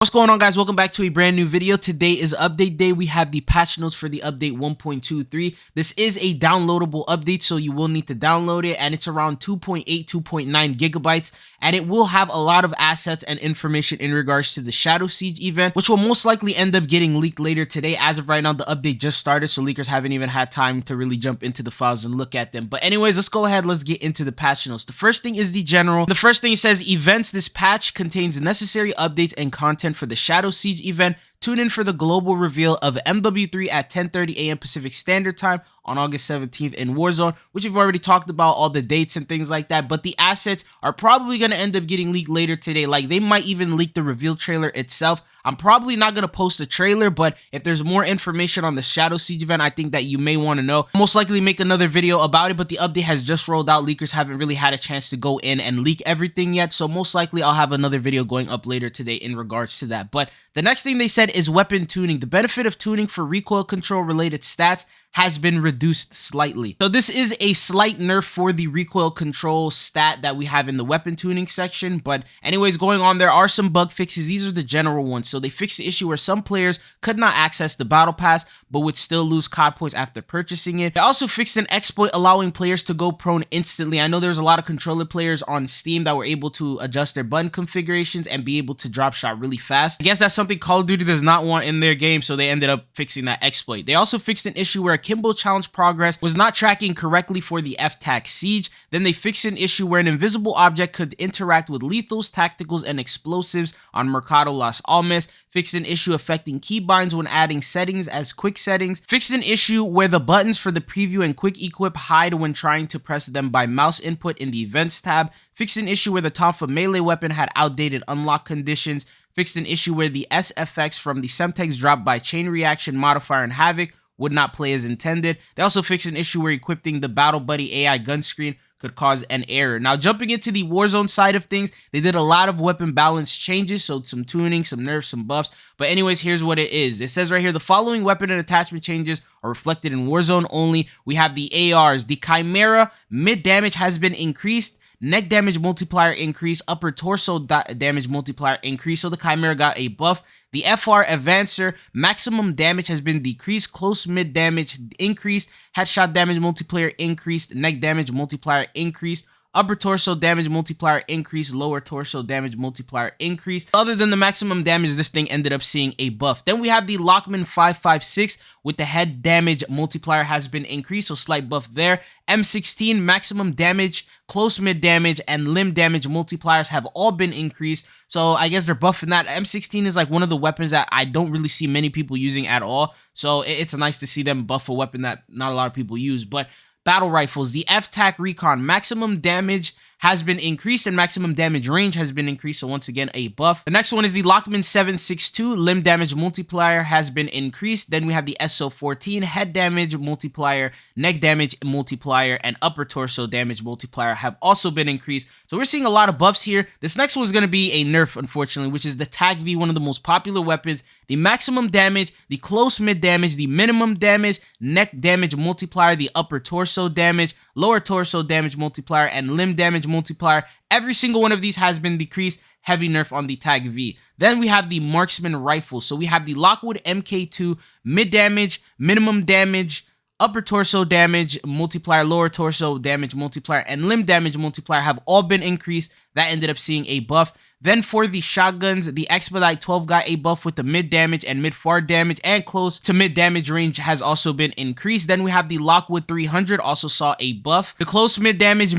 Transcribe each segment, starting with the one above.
What's going on, guys? Welcome back to a brand new video. Today is update day. We have the patch notes for the update 1.23. This is a downloadable update, so you will need to download it, and it's around 2.8 2.9 gigabytes, and it will have a lot of assets and information in regards to the Shadow Siege event, which will most likely end up getting leaked later today. As of right now, the update just started, so leakers haven't even had time to really jump into the files and look at them. But anyways, let's go ahead. Let's get into the patch notes. The first thing is the general. The first thing says events. This patch contains necessary updates and content for the Shadow Siege event. Tune in for the global reveal of MW3 at 10:30 a.m. Pacific Standard Time on August 17th in Warzone, which we've already talked about, all the dates and things like that. But the assets are probably going to end up getting leaked later today. Like, they might even leak the reveal trailer itself. I'm probably not going to post a trailer, but if there's more information on the Shadow Siege event, I think that you may want to know. Most likely make another video about it, but the update has just rolled out. Leakers haven't really had a chance to go in and leak everything yet, so most likely I'll have another video going up later today in regards to that. But the next thing they said is weapon tuning. The benefit of tuning for recoil control related stats has been reduced slightly. So this is a slight nerf for the recoil control stat that we have in the weapon tuning section. But anyways, going on, there are some bug fixes. These are the general ones. So they fixed the issue where some players could not access the battle pass but would still lose COD points after purchasing it. They also fixed an exploit allowing players to go prone instantly. I know there's a lot of controller players on Steam that were able to adjust their button configurations and be able to drop shot really fast. I guess that's something Call of Duty does not want in their game, so they ended up fixing that exploit. They also fixed an issue where Kimbo challenge progress was not tracking correctly for the FTAC Siege. Then they fixed an issue where an invisible object could interact with lethals, tacticals, and explosives on Mercado Las Almas. Fixed an issue affecting keybinds when adding settings as quick settings. Fixed an issue where the buttons for the preview and quick equip hide when trying to press them by mouse input in the events tab. Fixed an issue where the Tonfa melee weapon had outdated unlock conditions. Fixed an issue where the SFX from the Semtex dropped by chain reaction modifier and Havoc would not play as intended. They also fixed an issue where equipping the Battle Buddy AI gun screen could cause an error. Now, jumping into the Warzone side of things, they did a lot of weapon balance changes, so some tuning, some nerfs, some buffs. But anyways, here's what it is. It says right here, the following weapon and attachment changes are reflected in Warzone only. We have the ARs. The Chimera mid damage has been increased. Neck damage multiplier increase, upper torso damage multiplier increase, so the Chimera got a buff. The FR Advancer, maximum damage has been decreased, close mid damage increased, headshot damage multiplier increased, neck damage multiplier increased, upper torso damage multiplier increase, lower torso damage multiplier increase. Other than the maximum damage, this thing ended up seeing a buff. Then we have the Lockman 556 with the head damage multiplier has been increased, so slight buff there. M16 maximum damage, close mid damage, and limb damage multipliers have all been increased. So I guess they're buffing that. M16 is like one of the weapons that I don't really see many people using at all. So it's nice to see them buff a weapon that not a lot of people use. But battle rifles, the FTAC Recon, maximum damage has been increased and maximum damage range has been increased, so once again a buff. The next one is the Lockman 762, limb damage multiplier has been increased. Then we have the SO14, head damage multiplier, neck damage multiplier, and upper torso damage multiplier have also been increased. So we're seeing a lot of buffs here. This next one is going to be a nerf, unfortunately, which is the Tag V, one of the most popular weapons. The maximum damage, the close mid damage, the minimum damage, neck damage multiplier, the upper torso damage, lower torso damage multiplier, and limb damage multiplier. Every single one of these has been decreased. Heavy nerf on the Tag V. Then we have the marksman rifle. So we have the Lockwood MK2, mid damage, minimum damage, upper torso damage multiplier, lower torso damage multiplier, and limb damage multiplier have all been increased. That ended up seeing a buff. Then for the shotguns, the Expedite 12 got a buff with the mid damage and mid far damage, and close to mid damage range has also been increased. Then we have the Lockwood 300 also saw a buff. The close mid damage,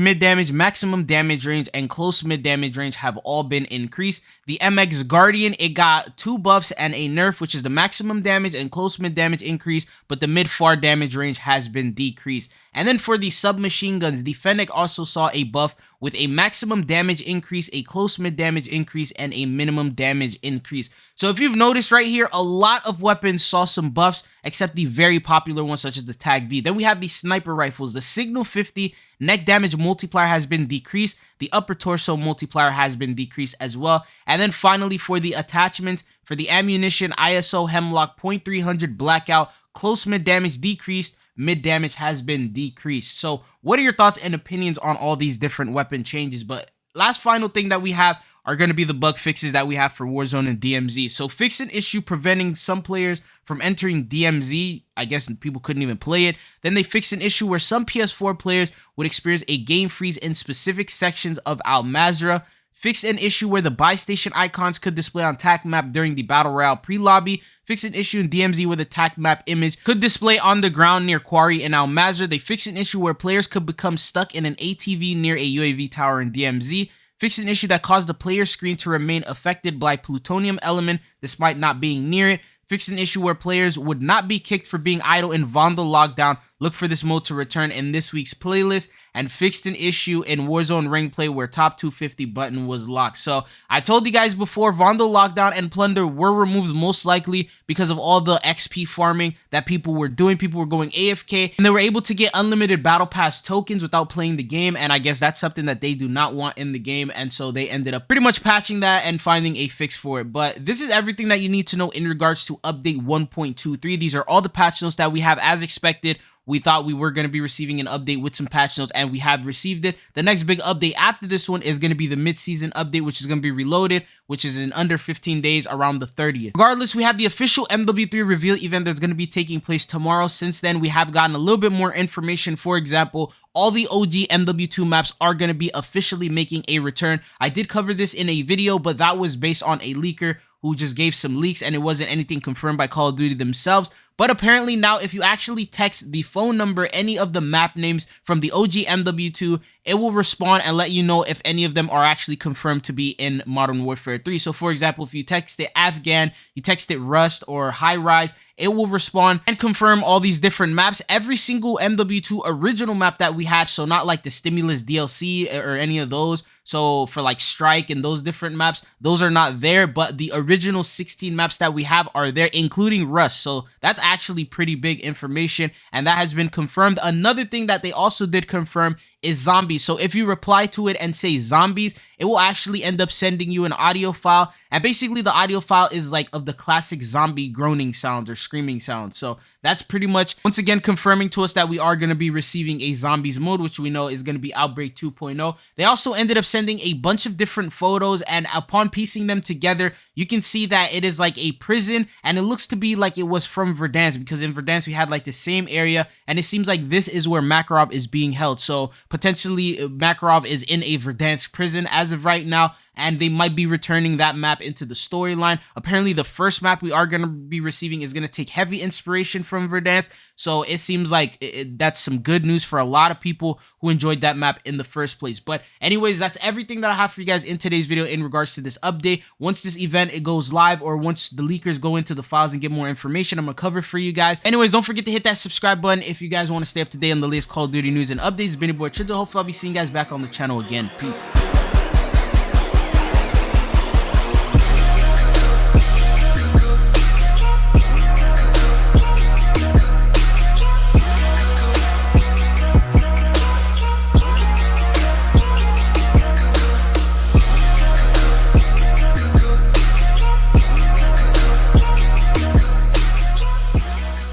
maximum damage range, and close mid damage range have all been increased. The MX Guardian, it got 2 buffs and a nerf, which is the maximum damage and close mid damage increase, but the mid far damage range has been decreased. And then for the submachine guns, the Fennec also saw a buff with a maximum damage increase, a close mid damage increase, and a minimum damage increase. So if you've noticed right here, a lot of weapons saw some buffs, except the very popular ones such as the Tag V. Then we have the sniper rifles. The Signal 50 neck damage multiplier has been decreased. The upper torso multiplier has been decreased as well. And then finally for the attachments, for the ammunition, ISO Hemlock .300 Blackout, close mid damage decreased, mid damage has been decreased. So what are your thoughts and opinions on all these different weapon changes? But last final thing that we have are going to be the bug fixes that we have for Warzone and DMZ. So fix an issue preventing some players from entering DMZ. I guess people couldn't even play it. Then they fixed an issue where some PS4 players would experience a game freeze in specific sections of Al Mazrah. Fix an issue where the buy station icons could display on TAC map during the Battle Royale pre-lobby. Fix an issue in DMZ where the TAC map image could display on the ground near Quarry and Al Mazrah. They fixed an issue where players could become stuck in an ATV near a UAV tower in DMZ. Fix an issue that caused the player screen to remain affected by plutonium element despite not being near it. Fix an issue where players would not be kicked for being idle in Vandal Lockdown. Look for this mode to return in this week's playlist. And fixed an issue in Warzone Ring Play where top 250 button was locked. So I told you guys before, Vandal Lockdown and Plunder were removed most likely because of all the XP farming that people were doing. People were going AFK and they were able to get unlimited battle pass tokens without playing the game. And I guess that's something that they do not want in the game. And so they ended up pretty much patching that and finding a fix for it. But this is everything that you need to know in regards to update 1.23. These are all the patch notes that we have as expected. We thought we were going to be receiving an update with some patch notes, and we have received it. The next big update after this one is going to be the mid-season update, which is going to be reloaded, which is in under 15 days around the 30th. Regardless, we have the official MW3 reveal event that's going to be taking place tomorrow. Since then, we have gotten a little bit more information. For example, all the OG MW2 maps are going to be officially making a return. I did cover this in a video, but that was based on a leaker who just gave some leaks, and it wasn't anything confirmed by Call of Duty themselves. But apparently now, if you actually text the phone number, any of the map names from the OG MW2, it will respond and let you know if any of them are actually confirmed to be in Modern Warfare 3. So for example, if you text it Afghan, you text it Rust or High Rise, it will respond and confirm all these different maps. Every single MW2 original map that we had, so not like the Stimulus DLC or any of those. So for like Strike and those different maps, those are not there, but the original 16 maps that we have are there, including Rust. So that's actually pretty big information, and that has been confirmed. Another thing that they also did confirm is zombies. So if you reply to it and say zombies, it will actually end up sending you an audio file. And basically the audio file is like of the classic zombie groaning sounds or screaming sounds. So that's pretty much, once again, confirming to us that we are going to be receiving a zombies mode, which we know is going to be Outbreak 2.0. They also ended up sending a bunch of different photos, and upon piecing them together, you can see that it is like a prison, and it looks to be like it was from Verdansk, because in Verdansk we had like the same area, and it seems like this is where Makarov is being held. So potentially Makarov is in a Verdansk prison as of right now, and they might be returning that map into the storyline. Apparently, the first map we are going to be receiving is going to take heavy inspiration from Verdansk, so it seems like that's some good news for a lot of people who enjoyed that map in the first place. But anyways, that's everything that I have for you guys in today's video in regards to this update. Once this event it goes live, or once the leakers go into the files and get more information, I'm going to cover for you guys. Anyways, don't forget to hit that subscribe button if you guys want to stay up to date on the latest Call of Duty news and updates. It's been your boy Chido. Hopefully I'll be seeing you guys back on the channel again. Peace.